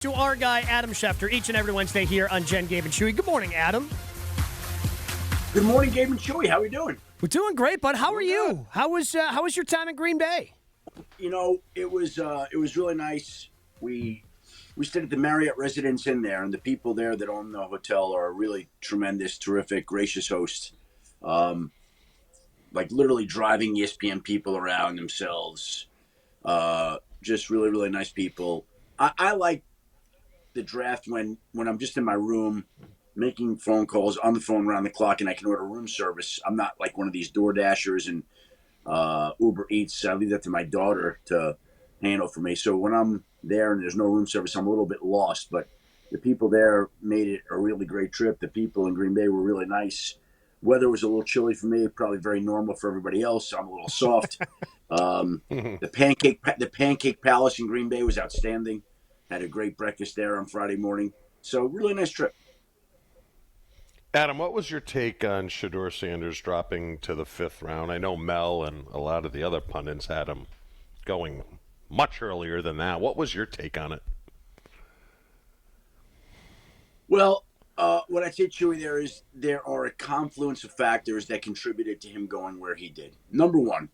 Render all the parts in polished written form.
To our guy, Adam Schefter, each and every Wednesday here on Jen, Gabe, and Chewy. Good morning, Adam. Good morning, Gabe and Chewy. How are we doing? We're doing great, bud. How are you? How was your time in Green Bay? You know, it was really nice. We stayed at the Marriott Residence Inn there, and the people there that own the hotel are really tremendous, terrific, gracious hosts. Like literally driving ESPN people around themselves. Just really, really nice people. I like the draft when I'm just in my room making phone calls on the phone around the clock and I can order room service. I'm not like one of these Door Dashers and Uber Eats. I leave that to my daughter to handle for me. So when I'm there and there's no room service, I'm a little bit lost. But the people there made it a really great trip. The people in Green Bay were really nice. Weather was a little chilly for me, probably very normal for everybody else. I'm a little soft. The Pancake Palace in Green Bay was outstanding. Had a great breakfast there on Friday morning. So really nice trip. Adam, what was your take on Shador Sanders dropping to the 5th round? I know Mel and a lot of the other pundits had him going much earlier than that. What was your take on it? Well, what I'd say, Chewy, there are a confluence of factors that contributed to him going where he did. Number one,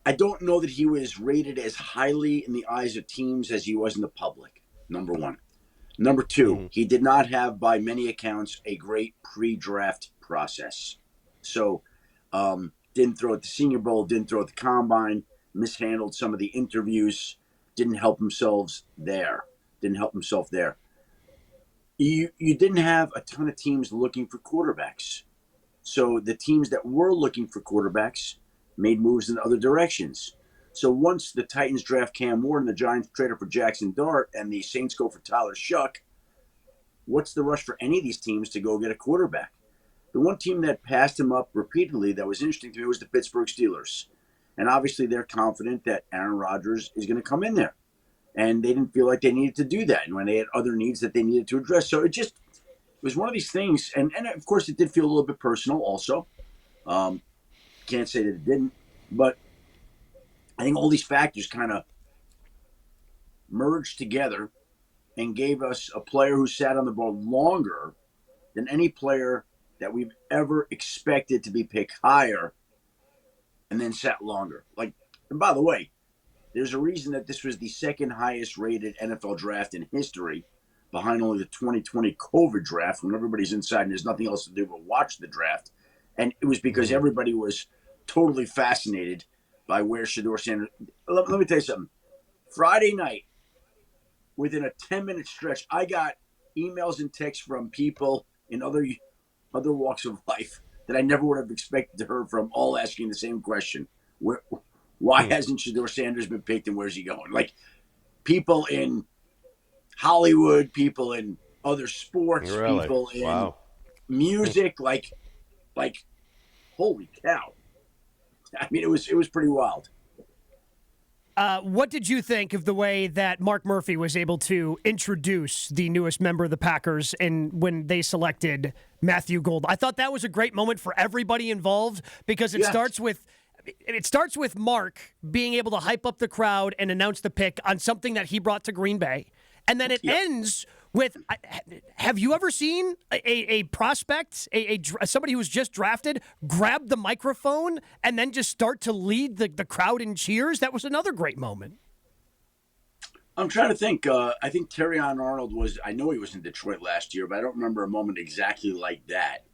I don't know that he was rated as highly in the eyes of teams as he was in the public, number one. Number two, he did not have, by many accounts, a great pre-draft process. So, didn't throw at the Senior Bowl, didn't throw at the Combine, mishandled some of the interviews, didn't help himself there. You didn't have a ton of teams looking for quarterbacks. So the teams that were looking for quarterbacks made moves in other directions. So once the Titans draft Cam Ward and the Giants trade for Jackson Dart and the Saints go for Tyler Shuck, what's the rush for any of these teams to go get a quarterback? The one team that passed him up repeatedly that was interesting to me was the Pittsburgh Steelers. And obviously they're confident that Aaron Rodgers is going to come in there. And they didn't feel like they needed to do that. And when they had other needs that they needed to address. So it was one of these things. And of course, it did feel a little bit personal also. Can't say that it didn't. But I think all these factors kind of merged together and gave us a player who sat on the ball longer than any player that we've ever expected to be picked higher and then sat longer. Like, and by the way, there's a reason that this was the second highest rated NFL draft in history, behind only the 2020 COVID draft when everybody's inside and there's nothing else to do but watch the draft. And it was because everybody was totally fascinated by where Shador Sanders. Let me tell you something. Friday night, within a 10-minute stretch, I got emails and texts from people in other walks of life that I never would have expected to hear from, all asking the same question: why hasn't Shador Sanders been picked, and where's he going? Like people in Hollywood, people in other sports, Really? people in music, like holy cow. I mean, it was pretty wild. What did you think of the way that Mark Murphy was able to introduce the newest member of the Packers and when they selected Matthew Gould? I thought that was a great moment for everybody involved because it starts with Mark being able to hype up the crowd and announce the pick on something that he brought to Green Bay. And then it ends with, have you ever seen a prospect, somebody who was just drafted, grab the microphone and then just start to lead the crowd in cheers? That was another great moment. I'm trying to think. I think Terrion Arnold I know he was in Detroit last year, but I don't remember a moment exactly like that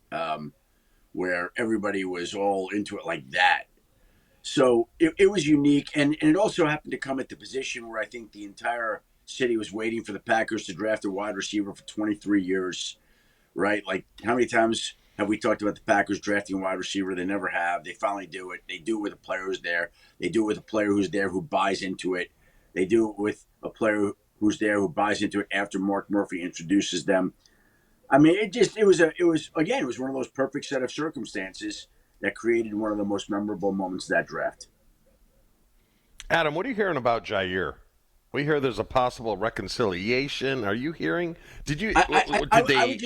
where everybody was all into it like that. So it was unique. And it also happened to come at the position where I think the entire city was waiting for the Packers to draft a wide receiver for 23 years, right? Like, how many times have we talked about the Packers drafting a wide receiver? They never have. They finally do it. They do it with a player who's there. They do it with a player who's there who buys into it. They do it with a player who's there who buys into it after Mark Murphy introduces them. I mean, it was one of those perfect set of circumstances that created one of the most memorable moments of that draft. Adam, what are you hearing about Jaire? We hear there's a possible reconciliation. Are you hearing? I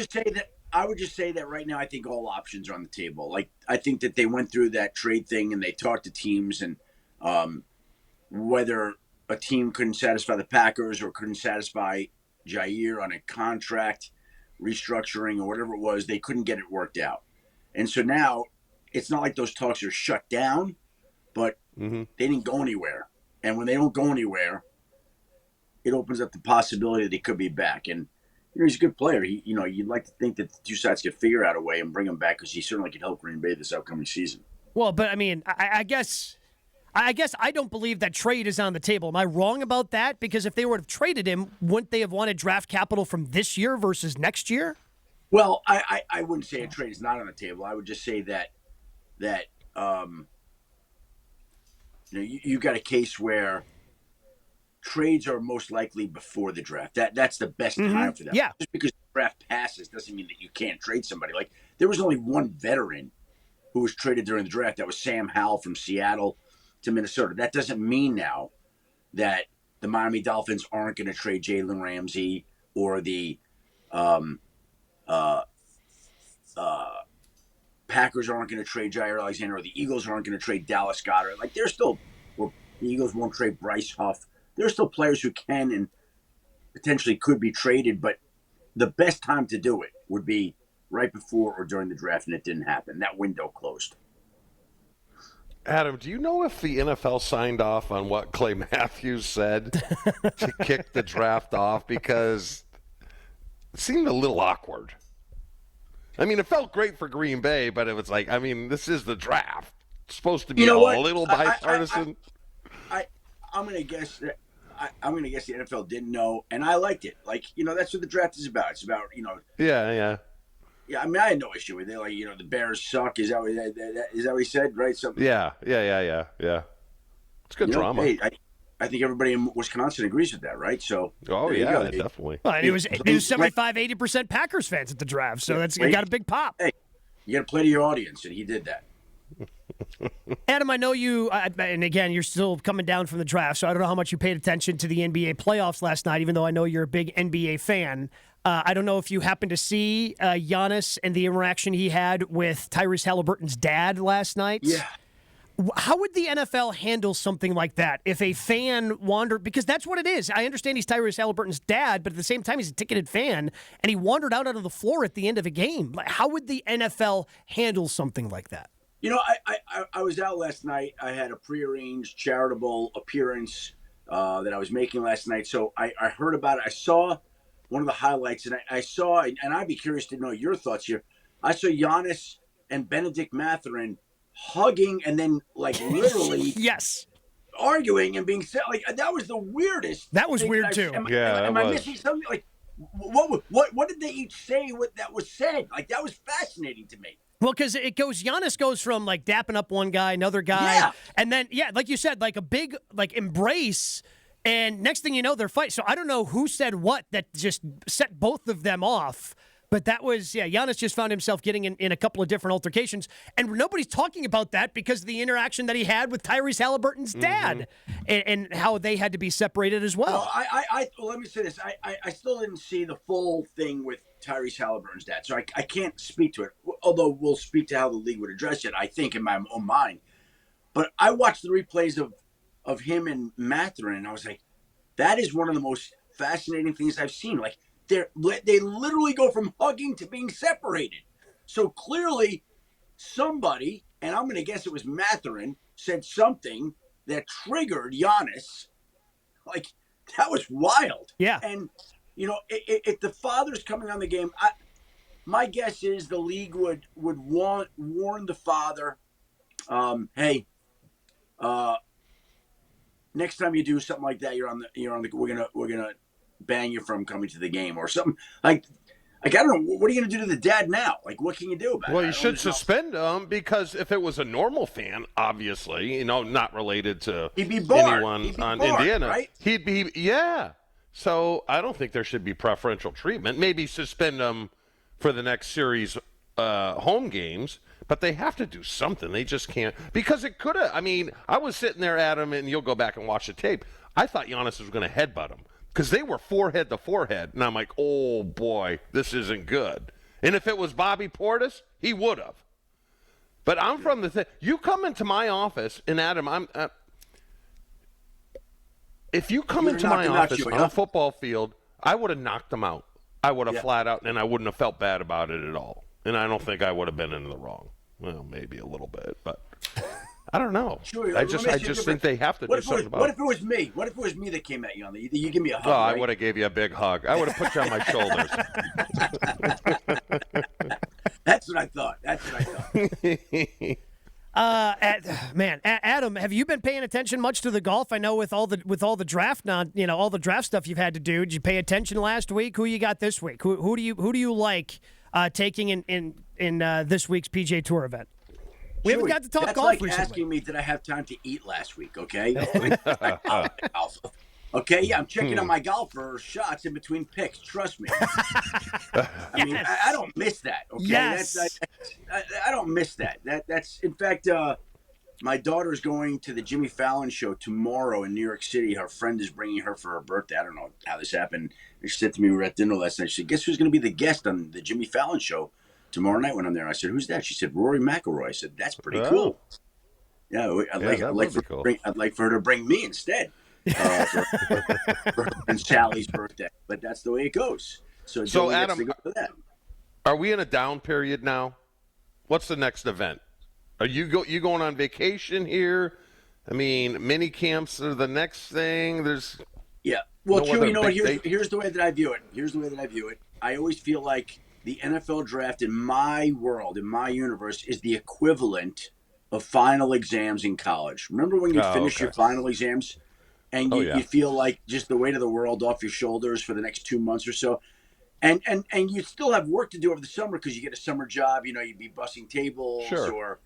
would just say that right now I think all options are on the table. Like, I think that they went through that trade thing and they talked to teams and whether a team couldn't satisfy the Packers or couldn't satisfy Jaire on a contract restructuring or whatever it was, they couldn't get it worked out. And so now it's not like those talks are shut down, but they didn't go anywhere. And when they don't go anywhere, it opens up the possibility that he could be back. And he's a good player. You'd like to think that the two sides could figure out a way and bring him back because he certainly could help Green Bay this upcoming season. Well, but I mean, I guess I don't believe that trade is on the table. Am I wrong about that? Because if they would have traded him, wouldn't they have wanted draft capital from this year versus next year? Well, I wouldn't say a trade is not on the table. I would just say that you've got a case where trades are most likely before the draft. That's the best time for them. Yeah. Just because the draft passes doesn't mean that you can't trade somebody. Like, there was only one veteran who was traded during the draft. That was Sam Howell from Seattle to Minnesota. That doesn't mean now that the Miami Dolphins aren't going to trade Jalen Ramsey or the Packers aren't going to trade Jaire Alexander or the Eagles aren't going to trade Dallas Goedert. Like, the Eagles won't trade Bryce Huff. There's still players who can and potentially could be traded, but the best time to do it would be right before or during the draft, and it didn't happen. That window closed. Adam, do you know if the NFL signed off on what Clay Matthews said to kick the draft off? Because it seemed a little awkward. I mean, it felt great for Green Bay, but it was like, I mean, this is the draft. It's supposed to be a little bipartisan. I'm going to guess that. I'm going to guess the NFL didn't know, and I liked it. Like, that's what the draft is about. It's about, Yeah. Yeah, I mean, I had no issue with it. Like, the Bears suck. Is that what he said, right? Something. Yeah. It's good drama. Hey, I think everybody in Wisconsin agrees with that, right? So. Oh, yeah, definitely. Well, it was 75-80% Packers fans at the draft, so it got a big pop. Hey, you got to play to your audience, and he did that. Adam, I know you, and again, you're still coming down from the draft, so I don't know how much you paid attention to the NBA playoffs last night, even though I know you're a big NBA fan. I don't know if you happened to see Giannis and the interaction he had with Tyrese Halliburton's dad last night. Yeah. How would the NFL handle something like that if a fan wandered? Because that's what it is. I understand he's Tyrese Halliburton's dad, but at the same time, he's a ticketed fan, and he wandered out onto the floor at the end of a game. Like, how would the NFL handle something like that? I was out last night. I had a prearranged charitable appearance that I was making last night. So I heard about it. I saw one of the highlights, and I saw, and I'd be curious to know your thoughts here. I saw Giannis and Benedict Mathurin hugging and then, like, literally yes, arguing and being said, like, that was the weirdest. That was weird too. Am I missing something? Like, what did they each say? What that was said? Like, that was fascinating to me. Well, because Giannis goes from, like, dapping up one guy, another guy, and then, like you said, like a big, like, embrace, and next thing you know, they're fighting. So I don't know who said what that just set both of them off, but that was, Giannis just found himself getting in a couple of different altercations, and nobody's talking about that because of the interaction that he had with Tyrese Halliburton's dad, and how they had to be separated as well. Well, let me say this. I still didn't see the full thing with Tyrese Halliburton's dad, so I can't speak to it, although we'll speak to how the league would address it, I think, in my own mind. But I watched the replays of him and Mathurin, and I was like, that is one of the most fascinating things I've seen. Like, they literally go from hugging to being separated. So clearly somebody, and I'm going to guess it was Mathurin, said something that triggered Giannis. Like, that was wild. Yeah. And, if the father's coming on the game, my guess is the league would warn the father, hey, next time you do something like that, we're gonna ban you from coming to the game or something. Like I don't know. What are you gonna do to the dad now? Like, what can you do about it? Well, you should suspend him, because if it was a normal fan, obviously, not related to anyone on Indiana, right? He'd be, yeah. So I don't think there should be preferential treatment. Maybe suspend them for the next series home games, but they have to do something. They just can't, because it could have. I mean, I was sitting there, Adam, and you'll go back and watch the tape. I thought Giannis was going to headbutt him because they were forehead to forehead, and I'm like, oh boy, this isn't good. And if it was Bobby Portis, he would have. But I'm from the thing. You come into my office, and Adam, if you come You into would've my knocked him out, office Joey, on huh? a football field, I would have knocked him out. I would have Yeah. flat out, and I wouldn't have felt bad about it at all. And I don't think I would have been in the wrong. Well, maybe a little bit, but I don't know. Joey, I let me just ask you a think they have to What do if it something was, about what it. if it was me? What if it was me that came at you on the? You give me a hug. Oh, I right? would have gave you a big hug. I would have put you on my shoulders. That's what I thought. That's what I thought. Adam, have you been paying attention much to the golf? I know with all the draft all the draft stuff you've had to do. Did you pay attention last week? Who you got this week? Who do you like taking in this week's PGA Tour event? We haven't got to talk that's golf like recently. asking me, did I have time to eat last week? Okay. Okay, yeah, I'm checking on my golfer shots in between picks. Trust me. I mean, I don't miss that. Okay, Yes. I don't miss that. That's in fact, my daughter's going to the Jimmy Fallon show tomorrow in New York City. Her friend is bringing her for her birthday. I don't know how this happened. She said to me, we were at dinner last night. She said, "Guess who's going to be the guest on the Jimmy Fallon show tomorrow night when I'm there?" I said, "Who's that?" She said, "Rory McIlroy." I said, "That's pretty cool." Yeah, I'd like for her to bring me instead for and Sally's birthday. But that's the way it goes. So Joey gets Adam, to go for that. are we in a down period now? What's the next event? Are you going on vacation here? I mean, mini camps are the next thing. There's Well, no Chewy, you know what? big Here's the way that I view it. I always feel like the NFL draft in my world, in my universe, is the equivalent of final exams in college. Remember when you finish your final exams and you feel like just the weight of the world off your shoulders for the next 2 months or so? And you still have work to do over the summer because you get a summer job. You know, you'd be bussing tables or,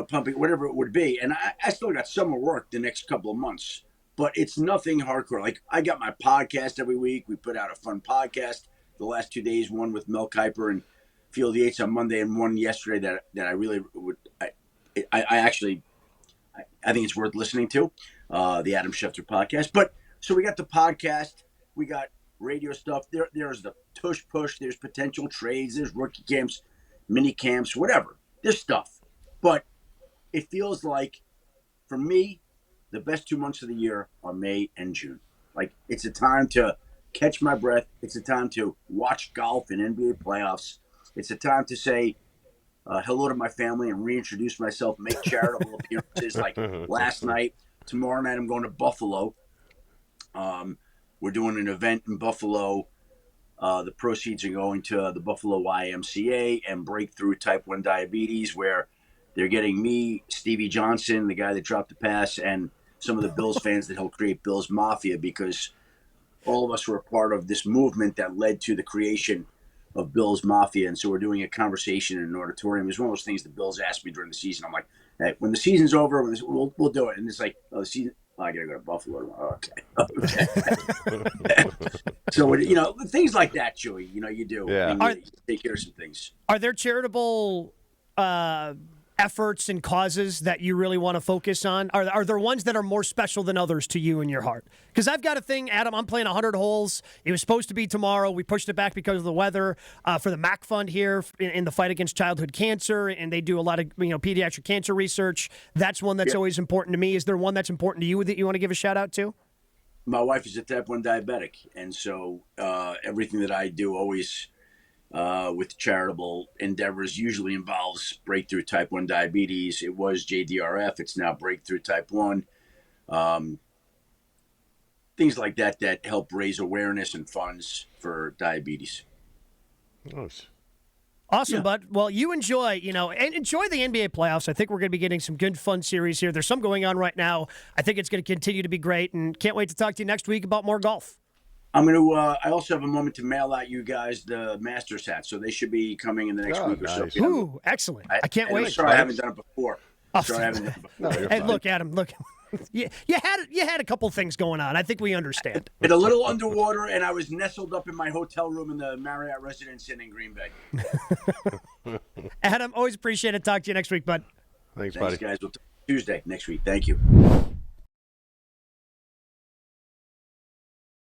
pumping, whatever it would be. And I still got summer work the next couple of months. But it's nothing hardcore. Like, I got my podcast every week. We put out a fun podcast the last 2 days, one with 𝘾𝘃𝙀𝙀 and 𝘾𝙃𝘀𝙀 on Monday, and one yesterday that I really would – I think it's worth listening to, the Adam Schefter podcast. But so we got the podcast. We got radio stuff. There's the tush push. There's potential trades. There's rookie camps, mini camps, whatever. There's stuff. But it feels like, for me, the best 2 months of the year are May and June. Like, it's a time to catch my breath. It's a time to watch golf and NBA playoffs. It's a time to say hello to my family and reintroduce myself, make charitable appearances like last night. Tomorrow night I'm going to Buffalo. We're doing an event in Buffalo. The proceeds are going to the Buffalo YMCA and Breakthrough Type 1 Diabetes, where they're getting me, Stevie Johnson, the guy that dropped the pass, and some of the Bills fans that helped create Bills Mafia, because all of us were a part of this movement that led to the creation of Bills Mafia. And so we're doing a conversation in an auditorium. It was one of those things the Bills asked me during the season. I'm like, hey, when the season's over, we'll do it. And it's like, the season, I got to go to Buffalo. Okay. So, things like that, Chewy, you do. Yeah. You take care of some things. Are there charitable efforts and causes that you really want to focus on? Are there ones that are more special than others to you in your heart? Because I've got a thing, Adam, I'm playing 100 holes. It was supposed to be tomorrow. We pushed it back because of the weather for the MAC Fund here in the fight against childhood cancer, and they do a lot of pediatric cancer research. That's one that's always important to me. Is there one that's important to you that you want to give a shout out to? My wife is a type 1 diabetic, and so everything that I do always with charitable endeavors usually involves Breakthrough Type 1 Diabetes. It was JDRF. It's now Breakthrough Type 1. Things like that help raise awareness and funds for diabetes. Nice. Awesome, bud. Well, you enjoy the NBA playoffs. I think we're going to be getting some good, fun series here. There's some going on right now. I think it's going to continue to be great, and can't wait to talk to you next week about more golf. I'm going to. I also have a moment to mail out you guys the Masters hats, so they should be coming in the next week or so. Nice. Ooh, excellent! I can't wait. Sorry, I haven't done it before. Hey, look, Adam, look. You had a couple things going on. I think we understand. It's a little underwater, and I was nestled up in my hotel room in the Marriott Residence Inn in Green Bay. Adam, always appreciate it. Talk to you next week, bud. Thanks, buddy. Guys. We'll talk Tuesday next week. Thank you.